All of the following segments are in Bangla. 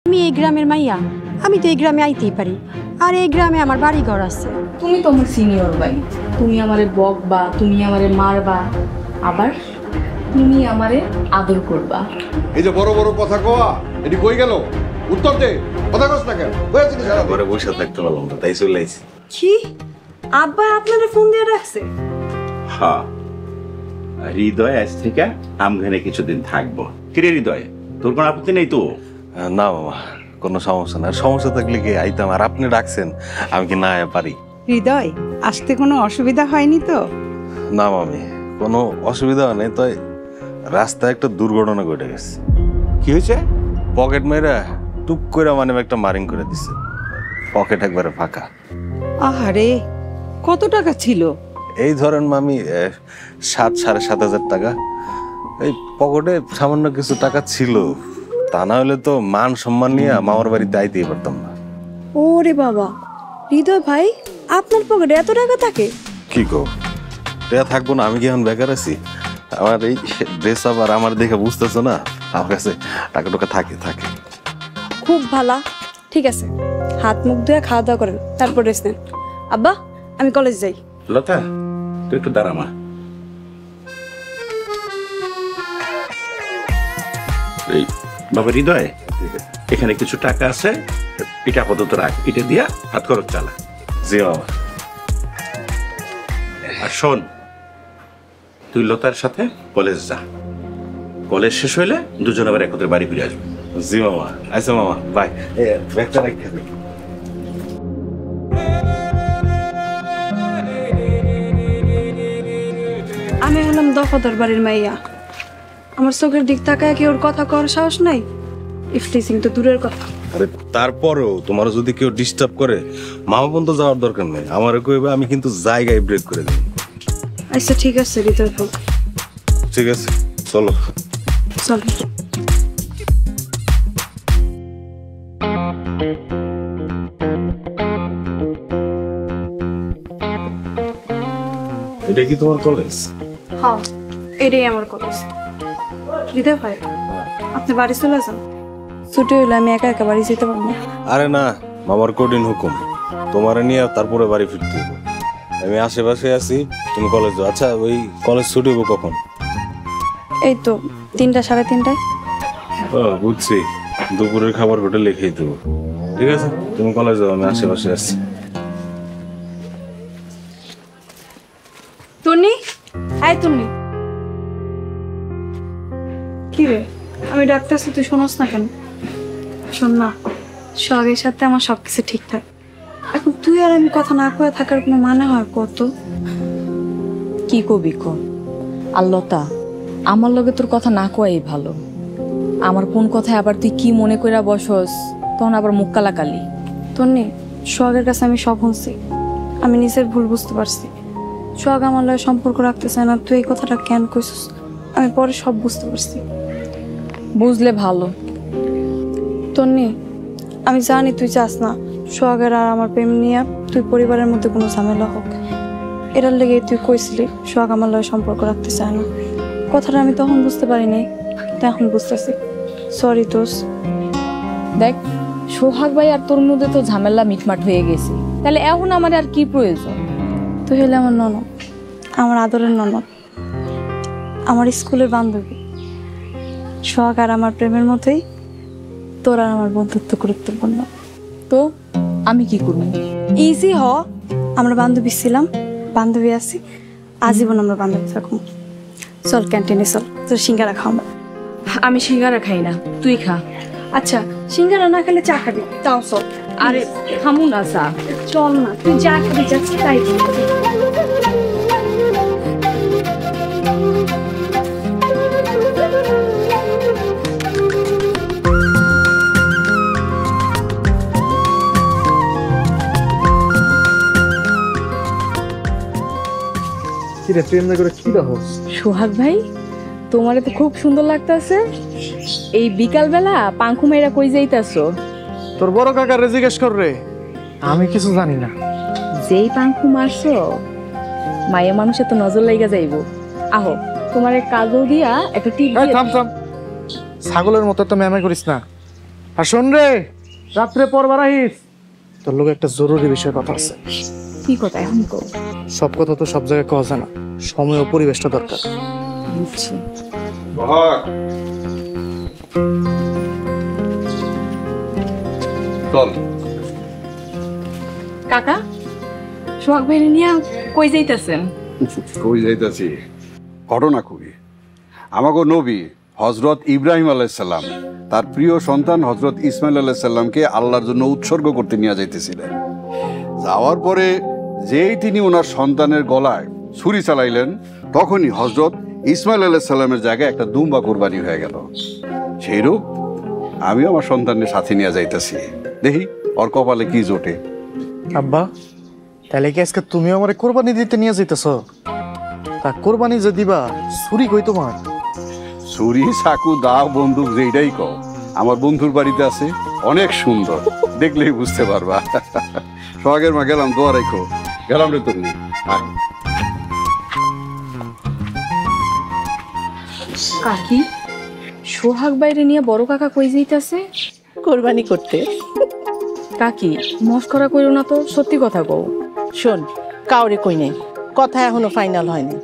আমি এই গ্রামের মাইয়া, আমি তো এই গ্রামে আইতেই পারি, আর এই গ্রামে আমার বাড়ি ঘর আছে। তুমি তো আমার সিনিয়র ভাই, তুমি আমারে বকবা, তুমি আমারে মারবা, আবার তুমি আমারে আদর করবা। এই যে বড় বড় কথা কওয়া, এটি কই গেল? উত্তর দে, কথা কস না কেন? হয়েছে কি সারা ঘরে বসে থাকতে পারলাম না, তাই চলে আইছি। কি আব্বা আপনারে ফোন দিয়ে রাখছে? হ্যাঁ, হৃদয় আজ থেকে আমঘানে কিছুদিন থাকবো। কিরে হৃদয়, তোর কোনো আপত্তি নেই তো? না মামা, কোনো সমস্যা না। সমস্যা থাকলে কি আইতাম, আর আপনি ডাকছেন, আমি কি না পারি? হৃদয়, আসতে কোনো অসুবিধা হয়নি তো? না মামি, কোনো অসুবিধা নেই। তাই রাস্তায় একটা দুর্ঘটনা ঘটে গেছে। কি হয়েছে? পকেট মেয়েরা টুপ করে মানে একটা মারিং করে দিছে, পকেট একবারে ফাঁকা। আহারে, কত টাকা ছিল? এই ধরেন মামি 7,000-7,500 টাকা। এই পকেটে সামান্য কিছু টাকা ছিল, তা না হলে তো মান সম্মান নিয়ে মামার বাড়িতে আইতেই পারতাম না। ওরে বাবা, হৃদয় ভাই আপনার পকেটে এত টাকা থাকে? কি গো, টাকা থাকবো না? আমি কি এখন বেকার আছি? আমার এই ড্রেস আপ আর আমার দেখে বুঝতেছো না, আমার কাছে টাকা টাকা থাকে থাকে। খুব ভালো, ঠিক আছে, হাত মুখ ধুয়ে খাওয়া দাওয়া করেন, তারপর রেস্ট নেন। আব্বা, আমি কলেজ যাই। লতা, তুই একটু দাঁড়া মা। এই বাবা হৃদয়, এখানে কিছু টাকা আছে, এটা আপাতত রাখ, এটা দিয়া হাত খরচ চালা। জি বাবা। আর শোন, তুই লতার সাথে কলেজ যা, কলেজ শেষ হইলে দুজন আবার একত্রে বাড়ি ফিরে আসবে। জি মামা, আচ্ছা মামা, বাই। ব্যাগটা রেখে দিই। আমি হলাম দফাদার বাড়ির মাইয়া, আমার চোখের দিক তাকায় কি ওর কথা কর সাহস নাই? ইফটিজিং তো দূরের কথা। আরে তারপরেও তোমার যদি কেউ ডিস্টার্ব করে, মামা পর্যন্ত যাওয়ার দরকার নেই, আমার কইবে, আমি কিন্তু জায়গায় ব্রেক করে দিই। আচ্ছা ঠিক আছে হৃদয় হোক, ঠিক আছে, চলো। চল। এটা কি তোমার কলেজ? হ্যাঁ, এটাই আমার কলেজ। হৃদয় ভাই, আপনি বাড়ি চলে যান, ছুটি হইলে আমি একা একা বাড়ি যেতে পারবো না। আরে না, মামার কঠিন হুকুম, তোমারে নিয়ে তারপরে বাড়ি ফিরতে হবে। আমি আশেপাশে আছি, তুমি কলেজ যাও। আচ্ছা, ওই কলেজ ছুটি হবো কখন? এই তো 3টা 3:30টায়। ও বুঝছি, দুপুরের খাবার হোটেলে খেয়ে দেবো। ঠিক আছে, তুমি কলেজ যাও, আমি আশেপাশে আছি। তন্নি, আয় তন্নি। কি রে, আমি ডাক্তারছি, তুই শোনস না কেন? শোন না, সোহাগের সাথে আমার সবকিছু ঠিকঠাক। এখন তুই আর আমি কথা না কয়ে থাকার কোনো মানে হয় কত? কি কবি ক? আল্লতা, আমার লগে তোর কথা না কয়াই ভালো। আমার কোন কথায় আবার তুই কি মনে কইরা বসস, তখন আবার মুখ কালাকালি। তন্নি, সোহাগের কাছে আমি সব শুনছি, আমি নিজের ভুল বুঝতে পারছি। সোহাগ আমার লগে সম্পর্ক রাখতে চায় না, তুই এই কথাটা কেন কইছিস? আমি পরে সব বুঝতে পারছি। বুঝলে ভালো। তন্নি, আমি জানি তুই চাস না সোহাগের আর আমার প্রেম নিয়ে তুই পরিবারের মধ্যে কোনো ঝামেলা হোক। এটার লেগে তুই কইছিলি সোহাগ আমার লগে সম্পর্ক রাখতে চায় না। কথাটা আমি তখন বুঝতে পারিনি, কিন্তু এখন বুঝতেছি। সরি দোষ। দেখ, সোহাগ ভাই আর তোর মধ্যে তো ঝামেলা মিটমাট হয়ে গেছে, তাহলে এখন আমার আর কি প্রয়োজন? তুই হলে আমার ননদ, আমার আদরের ননদ, আমার স্কুলের বান্ধবী। সোহাগ আর আমার প্রেমের মধ্যেই তোর আর আমার বন্ধুত্ব গুরুত্বপূর্ণ। তো আমি কি করব? ইজি হ, আমরা বান্ধবী ছিলাম, বান্ধবী আছি, আজীবন আমরা বান্ধবী থাকবো। চল ক্যান্টিনে চল, তোর সিঙ্গারা খাওয়া। আমি সিঙ্গারা খাই না, তুই খা। আচ্ছা, সিঙ্গারা না খেলে চা খাবি, তাও চল। আরে খামু না চা। চল না, তুই যা খাবি যাচ্ছি তাই খাবি। কিরে প্রেম না করে কি দেখো? সোহাগ ভাই, তোমারে তো খুব সুন্দর লাগতাছে। এই বিকাল বেলা পাঙ্খু মেয়েরা কই যাইতাছো? তোর বড় কাকারে জিজ্ঞেস কর রে, আমি কিছু জানি না। যেই পাঙ্খু মারছো, মায়া মানুষের তো নজর লাইগা যাইব। আহো, তোমার কাজল দিয়া একটা টিপ। থাম থাম, ছাগলের মতো একটা ম্যামে করিস না। আর শোন রে, রাত্রে পরবার আহিস, তোর লোক একটা জরুরি বিষয় কথা আছে। কি কথা এখন কো? সব কথা তো সব জায়গায় কওয়া যায় না, সময় ও পরিবেশটা দরকার। বুঝছি। চল। কাকা, সোহাগ ভাই নিয়ে কই যাইতেছেন? কই যাইতাছি, ঘটনা খুবই। আমাগো নবী হজরত ইব্রাহিম আলাইসাল্লাম তার প্রিয় সন্তান হজরত ইসমাইল আলাইসাল্লামকে আল্লাহর জন্য উৎসর্গ করতে নিয়ে যাইতেছিলেন। যাওয়ার পরে যেই তিনি ওনার সন্তানের গলায় ছুরি চালাইলেন, তখনই হজরত ইসমাইল আলাইসাল্লামের জায়গায় একটা দুম্বা কোরবানি হয়ে গেল। সেইরূপ আমি আমার সন্তানের সাথে নিয়ে যাইতেছি, দেখি ওর কপালে কি জোটে। আব্বা, তাহলে কি আজকে তুমিও আমার কোরবানি দিতে নিয়ে যাইতেছ? তা কোরবানি যে দিবা, ছুরি কই তোমার? ছুরি, চাকু, দাও, বন্দুক যেইটাই কও, আমার বন্ধুর বাড়িতে আছে, অনেক সুন্দর, দেখলেই বুঝতে পারবা। সোহাগের মা গেলাম, দোয়া রেখো। গেলাম রে তুমি। কাকি, সোহাগ বাইরে নিয়ে বড় কাকা কই যাইতাছে? কোরবানি করতে। কাকি, মস্করা কইরো না তো, সত্যি কথা কও। শোন, কাউরে কই নাই, কথা এখনো ফাইনাল হয়নি।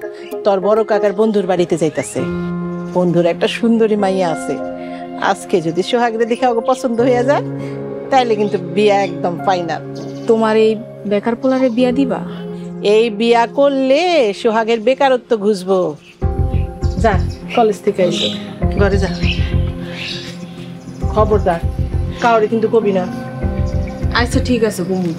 তোর বড় কাকার বন্ধুর বাড়িতে যাইতাছে। বন্ধুর একটা সুন্দরী মাইয়া আছে, আজকে যদি সোহাগরে দেখে ওকে পছন্দ হয়ে যায়, তাইলে কিন্তু বিয়া একদম ফাইনাল। তোমার এই বেকার পোলারে বিয়া দিবা? এই বিয়া করলে সোহাগের বেকারত্ব ঘুষবো। যা, কলেজ থেকে এসে ঘরে যা। খবরদার, কাউরে কিন্তু কবি না। আচ্ছা ঠিক আছে কুমু।